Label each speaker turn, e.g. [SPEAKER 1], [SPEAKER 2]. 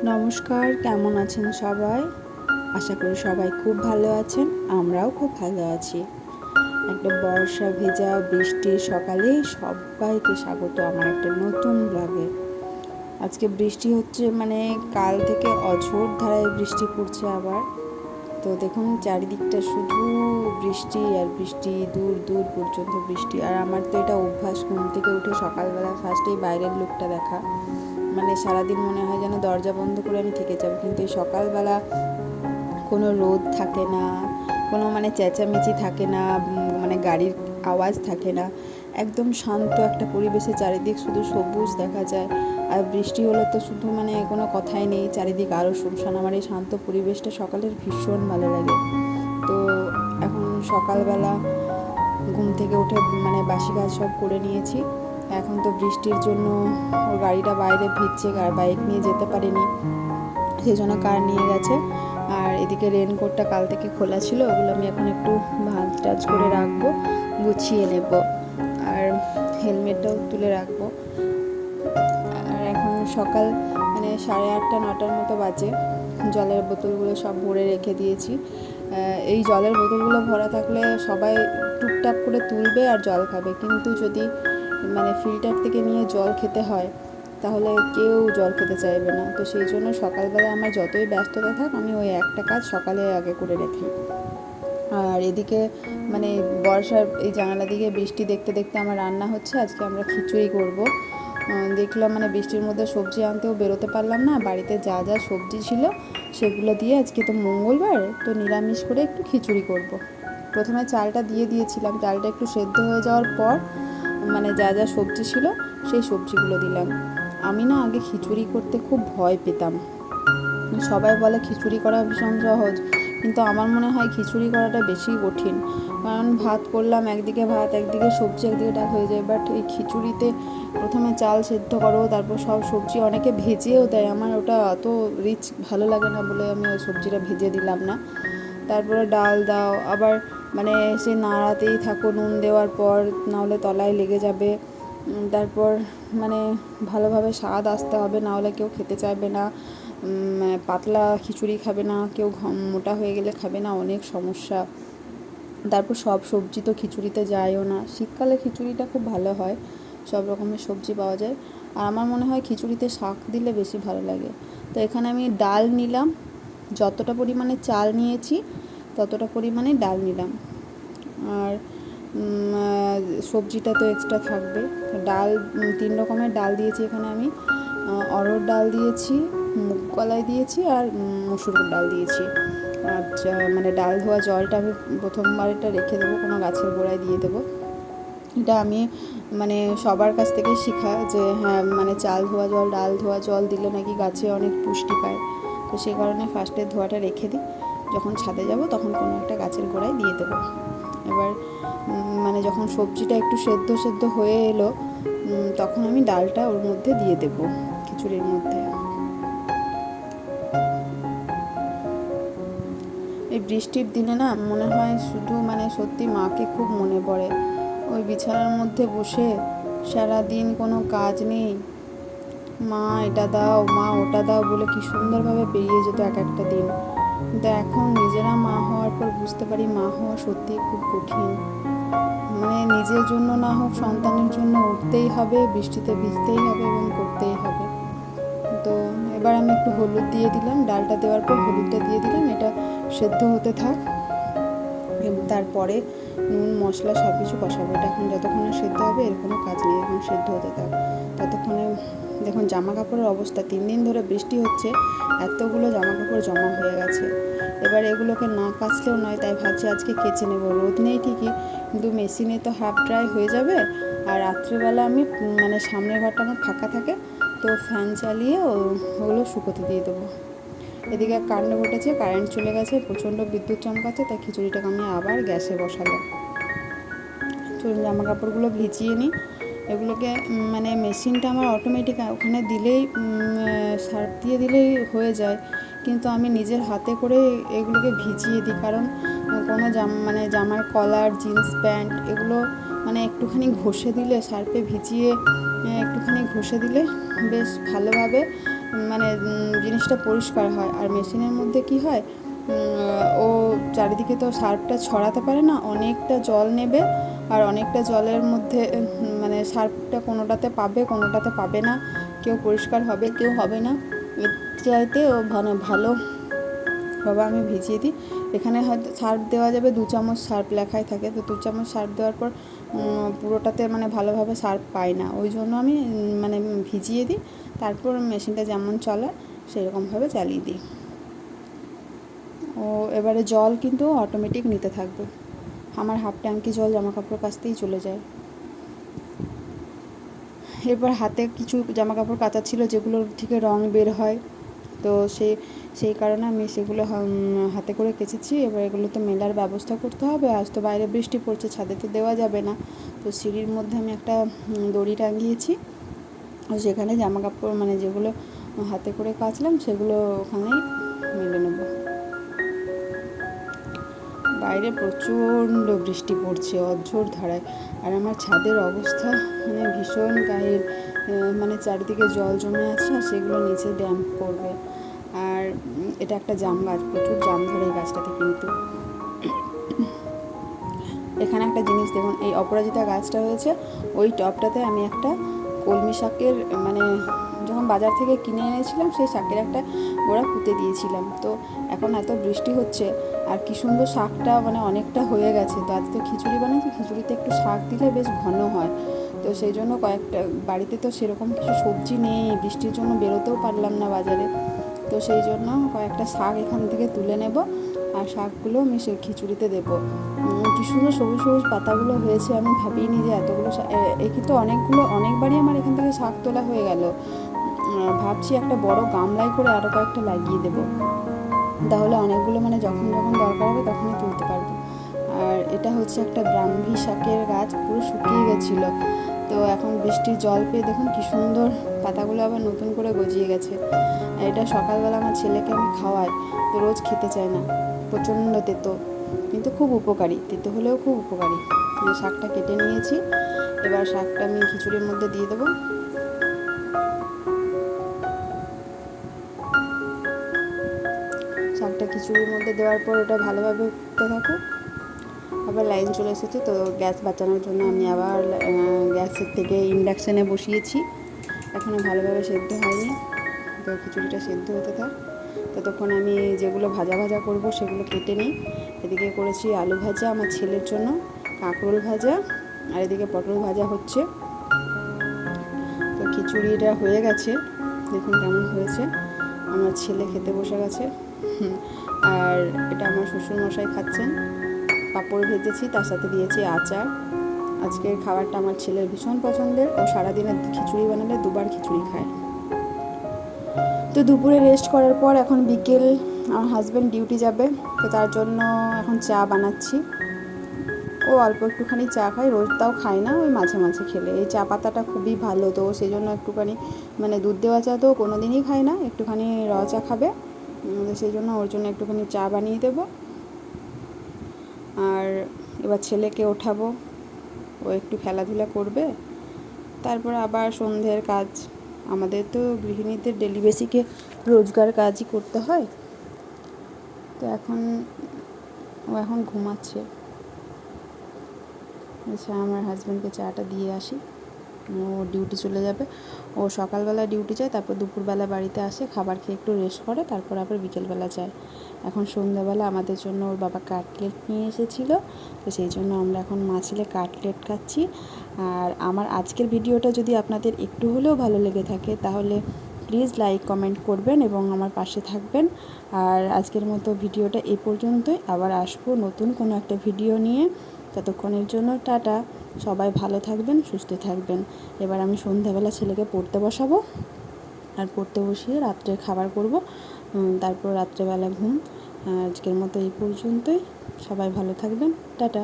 [SPEAKER 1] নমস্কার, কেমন আছেন সবাই? আশা করি সবাই খুব ভালো আছেন। আমরাও খুব ভালো আছি। একটা বর্ষা ভেজা বৃষ্টির সকালে সবাইকে স্বাগত আমার একটা নতুন ব্লগে। আজকে বৃষ্টি হচ্ছে, কাল থেকে অঝোর ধারায় বৃষ্টি পড়ছে আবার। তো দেখুন চারিদিকটা শুধু বৃষ্টি আর বৃষ্টি, দূর দূর পর্যন্ত বৃষ্টি। আর আমার তো এটা অভ্যাস, ঘুম থেকে উঠে সকালবেলা ফার্স্টেই বাইরের লুকটা দেখা। সারাদিন মনে হয় যেন দরজা বন্ধ করে আমি থেকে যাবো, কিন্তু এই সকালবেলা কোনো রোদ থাকে না, কোনো চেঁচামেচি থাকে না, গাড়ির আওয়াজ থাকে না, একদম শান্ত একটা পরিবেশে চারিদিক শুধু সবুজ দেখা যায়। আর বৃষ্টি হলে তো শুধু কোনো কথাই নেই, চারিদিক আরও শুনশান। আমার এই শান্ত পরিবেশটা সকালের ভীষণ ভালো লাগে। তো এখন সকালবেলা ঘুম থেকে উঠে বাসি কাজ সব করে নিয়েছি। এখন তো বৃষ্টির জন্য ওর গাড়িটা বাইরে ভিজছে, আর বাইক নিয়ে যেতে পারিনি, সেই জন্য কার নিয়ে গেছে। আর এদিকে রেনকোটটা কাল থেকে খোলা ছিল, ওগুলো আমি এখন একটু ভাঁজ টাজ করে রাখবো, গুছিয়ে নেব। আর হেলমেটটাও তুলে রাখবো। আর এখন সকাল 8:30-9টার মতো বাজে। জলের বোতলগুলো সব ভরে রেখে দিয়েছি। এই জলের বোতলগুলো ভরা থাকলে সবাই টুকটাক করে তুলবে আর জল খাবে, কিন্তু যদি ফিল্টার থেকে নিয়ে জল খেতে হয় তাহলে কেউ জল খেতে চাইবে না। তো সেই জন্য সকালবেলা আমার যতই ব্যস্ততা থাক, আমি ওই একটা কাজ সকালে আগে করে রাখি। আর এদিকে বর্ষার এই জানালা দিকে বৃষ্টি দেখতে দেখতে আমার রান্না হচ্ছে। আজকে আমরা খিচুড়ি করব। দেখলাম বৃষ্টির মধ্যে সবজি আনতেও বেরোতে পারলাম না, বাড়িতে যা যা সবজি ছিল সেগুলো দিয়ে আজকে তো মঙ্গলবার, তো নিরামিষ করে একটু খিচুড়ি করব। প্রথমে চালটা দিয়ে দিয়েছিলাম, চালটা একটু সেদ্ধ হয়ে যাওয়ার পর যা যা সবজি ছিল সেই সবজিগুলো দিলাম। আমি আগে খিচুড়ি করতে খুব ভয় পেতাম। সবাই বলে খিচুড়ি করা ভীষণ সহজ, কিন্তু আমার মনে হয় খিচুড়ি করাটা বেশি কঠিন। কারণ ভাত করলাম, একদিকে ভাত একদিকে সবজি একদিকে ডাল হয়ে যায়। বাট এই খিচুড়িতে প্রথমে চাল সেদ্ধ করো, তারপর সব সবজি অনেকে ভেজেও দেয়। আমার ওটা অত রিচ ভালো লাগে না বলে আমি ওই সবজিটা ভেজে দিলাম না। তারপরে ডাল দাও, আবার সে নাড়াতেই থাকো নুন দেওয়ার পর, নাহলে তলায় লেগে যাবে। তারপর ভালোভাবে স্বাদ আসতে হবে, নাহলে কেউ খেতে চাইবে না। পাতলা খিচুড়ি খাবে না কেউ, মোটা হয়ে গেলে খাবে না, অনেক সমস্যা। তারপর সব সবজি তো খিচুড়িতে যায়ও না। শীতকালে খিচুড়িটা খুব ভালো হয়, সব রকমের সবজি পাওয়া যায়। আর আমার মনে হয় খিচুড়িতে শাক দিলে বেশি ভালো লাগে। তো এখানে আমি ডাল নিলাম, যতটা পরিমাণে চাল নিয়েছি ততটা পরিমাণে ডাল নিলাম। আর সবজিটা তো এক্সট্রা থাকবে। ডাল 3 রকমের ডাল দিয়েছি এখানে আমি। অড়হর ডাল দিয়েছি, মুগ কলাই দিয়েছি, আর মসুর ডাল দিয়েছি। আচ্ছা, ডাল ধোয়া জলটা আমি প্রথমবার এটা রেখে দেবো, কোনো গাছের গোড়ায় দিয়ে দেবো। এটা আমি সবার কাছ থেকেই শেখা যে হ্যাঁ, চাল ধোয়া জল, ডাল ধোয়া জল দিলে নাকি গাছে অনেক পুষ্টি পায়। তো সেই কারণে ফার্স্টে ধোয়াটা রেখে দিই, যখন ছাদে যাব তখন কোনো একটা গাছের গোড়ায় দিয়ে দেবো। এবার যখন সবজিটা একটু সেদ্ধ হয়ে এলো, তখন আমি ডালটা ওর মধ্যে দিয়ে দেবো, খিচুড়ির মধ্যে। এই বৃষ্টির দিনে মনে হয় শুধু সত্যি মাকে খুব মনে পড়ে। ওই বিছানার মধ্যে বসে সারাদিন কোনো কাজ নেই, মা এটা দাও, মা ওটা দাও বলে কি সুন্দরভাবে পেরিয়ে যেত এক একটা দিন। কিন্তু এখন নিজেরা মা হওয়ার পর বুঝতে পারি মা হওয়া সত্যিই খুব কঠিন। নিজের জন্য না হোক, সন্তানের জন্য উঠতেই হবে, বৃষ্টিতে ভিজতেই হবে এবং করতেই হবে। তো এবার আমি একটু হলুদ দিয়ে দিলাম, ডালটা দেওয়ার পর হলুদটা দিয়ে দিলাম, এটা সেদ্ধ হতে থাক। তারপরে নুন মশলা সব কিছু বসাবো। এটা এখন যতক্ষণে সেদ্ধ হবে এর কোনো কাজ নেই, এখন সেদ্ধ হতে থাক। ততক্ষণে দেখুন জামা কাপড়ের অবস্থা, 3 দিন ধরে বৃষ্টি হচ্ছে, এতগুলো জামা কাপড় জমা হয়ে গেছে। এবার এগুলোকে না কাচলেও নয়, তাই ভাবছি আজকে কেচে নেব। রোদ নেই ঠিকই, কিন্তু মেশিনে তো হাফ ড্রাই হয়ে যাবে। আর রাত্রিবেলা আমি সামনের ঘরটা আমার ফাঁকা থাকে, তো ফ্যান চালিয়ে ওগুলো শুকোতে দিয়ে দেবো। এদিকে কাণ্ড ঘটেছে, কারেন্ট চলে গেছে, প্রচণ্ড বিদ্যুৎ চমকাচ্ছে, তাই খিচুড়িটাকে আমি আবার গ্যাসে বসালাম। চলুন জামা কাপড়গুলো ভিজিয়ে নিই। এগুলোকে মেশিনটা আমার অটোমেটিক, ওখানে দিলেই সার্ফ দিয়ে দিলেই হয়ে যায়, কিন্তু আমি নিজের হাতে করে এগুলোকে ভিজিয়ে দিই। কারণ কোনো জামার কলার, জিন্স প্যান্ট এগুলো একটুখানি ঘষে দিলে, সার্ফে ভিজিয়ে একটুখানি ঘষে দিলে বেশ ভালোভাবে মানে জিনিসটা পরিষ্কার হয়। আর মেশিনের মধ্যে কি হয়, ও চারিদিকে তো সার্ফটা ছড়াতে পারে না, অনেকটা জল নেবে, আর অনেকটা জলের মধ্যে মানে সার্ফটা কোনোটাতে পাবে কোনোটাতে পাবে না, কেউ পরিষ্কার হবে কেউ হবে না। এর চাইতে ও মানে ভালো বাবা আমি ভিজিয়ে দিই। এখানে হয়তো সার্ফ দেওয়া যাবে 2 চামচ সার্ফ লেখাই থাকে, তো 2 চামচ সার্ফ দেওয়ার পর পুরোটাতে মানে ভালোভাবে সার্ফ পাই না, ওই জন্য আমি মানে ভিজিয়ে দিই, তারপর মেশিনটা যেমন চলে সেরকমভাবে চালিয়ে দিই। ও এবারে জল কিন্তু অটোমেটিক নিতে থাকবে, আমার হাফ ট্যাঙ্কি জল জামা কাপড় কাচতেই চলে যায়। এরপর হাতে কিছু জামা কাপড় কাচার ছিল যেগুলোর থেকে রং বের হয়, তো সেই কারণে আমি সেগুলো হাতে করে কেচেছি। এবার এগুলো তো মেলার ব্যবস্থা করতে হবে, আজ তো বাইরে বৃষ্টি পড়ছে, ছাদে তো দেওয়া যাবে না, তো সিঁড়ির মধ্যে আমি একটা দড়ি টাঙিয়েছি, সেখানে জামা কাপড় মানে যেগুলো হাতে করে কাচলাম সেগুলো ওখানেই মেলে নেব। বাইরে প্রচণ্ড বৃষ্টি পড়ছে অঝোর ধারায়, আর আমার ছাদের অবস্থা মানে ভীষণ গায়ের, মানে চারিদিকে জল জমে আছে আর সেগুলো নিচে ড্যাম্প করবে। আর এটা একটা জাম গাছ, প্রচুর জাম ধরে এই গাছটাতে। কিন্তু এখানে একটা জিনিস দেখুন, এই অপরাজিতা গাছটা হয়েছে, ওই টবটাতে আমি একটা কলমি শাকের মানে যখন বাজার থেকে কিনে এনেছিলাম সেই শাকের একটা গোড়া পুঁতে দিয়েছিলাম। তো এখন এত বৃষ্টি হচ্ছে আর কি সুন্দর শাকটা মানে অনেকটা হয়ে গেছে, তো আজ তো খিচুড়ি বানাচ্ছি, খিচুড়িতে একটু শাক দিলে বেশ ঘন হয়, তো সেই জন্য কয়েকটা বাড়িতে তো সেরকম কিছু সবজি নেই, বৃষ্টির জন্য বেরোতেও পারলাম না বাজারে, তো সেই জন্য কয়েকটা শাক এখান থেকে তুলে নেব, আর শাকগুলো আমি সে খিচুড়িতে দেবো। কী সুন্দর সবুজ সবুজ পাতাগুলো হয়েছে, আমি ভাবিনি যে এতগুলো কিন্তু অনেকবারই আমার এখান থেকে শাক তোলা হয়ে গেল। ভাবছি একটা বড় গামলায় করে আরও কয়েকটা লাগিয়ে দেবো, তাহলে অনেকগুলো মানে যখন যখন দরকার হবে তখনই তুলতে পারবো। আর এটা হচ্ছে একটা ব্রাহ্মী শাকের গাছ, পুরো শুকিয়ে গেছিলো, তো এখন বৃষ্টির জল পেয়ে দেখুন কী সুন্দর পাতাগুলো আবার নতুন করে গজিয়ে গেছে। এটা সকালবেলা আমার ছেলেকে আমি খাওয়াই, তো রোজ খেতে চায় না, প্রচণ্ড তেতো, কিন্তু খুব উপকারী, তেতো হলেও খুব উপকারী। শাকটা কেটে নিয়েছি, এবার শাকটা আমি খিচুড়ির মধ্যে দিয়ে দেবো। শাকটা খিচুড়ির মধ্যে দেওয়ার পর ওটা ভালোভাবে উঠতে থাকে। আবার লাইন চলে এসেছে, তো গ্যাস বাঁচানোর জন্য আমি আবার গ্যাসের থেকে ইন্ডাকশানে বসিয়েছি, এখনও ভালোভাবে সেদ্ধ হয়নি, তো খিচুড়িটা সেদ্ধ হতে থাক। ততক্ষণ আমি যেগুলো ভাজা ভাজা করব সেগুলো কেটে নিই। এদিকে করেছি আলু ভাজা আমার ছেলের জন্য, কাঁকরোল ভাজা, আর এদিকে পটল ভাজা হচ্ছে। তো খিচুড়িটা হয়ে গেছে, দেখুন কেমন হয়েছে। আমার ছেলে খেতে বসে গেছে, আর এটা আমার শ্বশুরমশাই খাচ্ছেন। পাঁপড় ভেজেছি, তার সাথে দিয়েছি আচার। আজকের খাবারটা আমার ছেলের ভীষণ পছন্দের, ও সারাদিনে খিচুড়ি বানালে 2 বার খিচুড়ি খায়। তো দুপুরে রেস্ট করার পর এখন বিকেল, আমার হাজব্যান্ড ডিউটি যাবে, তো তার জন্য এখন চা বানাচ্ছি। ও অল্প একটুখানি চা খায়, রোজ তাও খায় না, ওই মাঝে মাঝে খেলে। এই চা পাতাটা খুবই ভালো, তো সেই জন্য একটুখানি মানে দুধ দেওয়া চা তো কোনো দিনই খায় না, একটুখানি র চা খাবে, সেই জন্য ওর জন্য একটুখানি চা বানিয়ে দেবো। আর এবার ছেলেকে ওঠাবো, ও একটু খেলাধুলা করবে, তারপর আবার সন্ধ্যের কাজ। আমাদের তো গৃহিণীদের ডেলি বেসিকে রোজগার কাজই করতে হয়। তো ও এখন ঘুমাচ্ছে। আচ্ছা, আমার হাজব্যান্ডকে চাটা দিয়ে আসি, ও ডিউটি চলে যাবে। ও সকালবেলা ডিউটি যায়, তারপর দুপুরবেলা বাড়িতে আসে, খাবার খেয়ে একটু রেস্ট করে, তারপর আবার বিকেলবেলা যায়। এখন সন্ধ্যাবেলা আমাদের জন্য ওর বাবা কাটলেট নিয়ে এসেছিলো, তো সেই জন্য আমরা এখন মা ছেলে কাটলেট খাচ্ছি। আর আমার আজকের ভিডিওটা যদি আপনাদের একটু হলেও ভালো লেগে থাকে তাহলে প্লিজ লাইক কমেন্ট করবেন এবং আমার পাশে থাকবেন। আর আজকের মতো ভিডিওটা এ পর্যন্তই, আবার আসবো নতুন কোনো একটা ভিডিও নিয়ে। ততক্ষণের জন্য টাটা, সবাই ভালো থাকবেন, সুস্থ থাকবেন। এবার আমি সন্ধ্যাবেলা ছেলেকে পড়তে বসাবো, আর পড়তে বসিয়ে রাত্রের খাবার করব, তারপর রাত্রেবেলা ঘুম। আজকের মতো এই পর্যন্তই, সবাই ভালো থাকবেন, টাটা।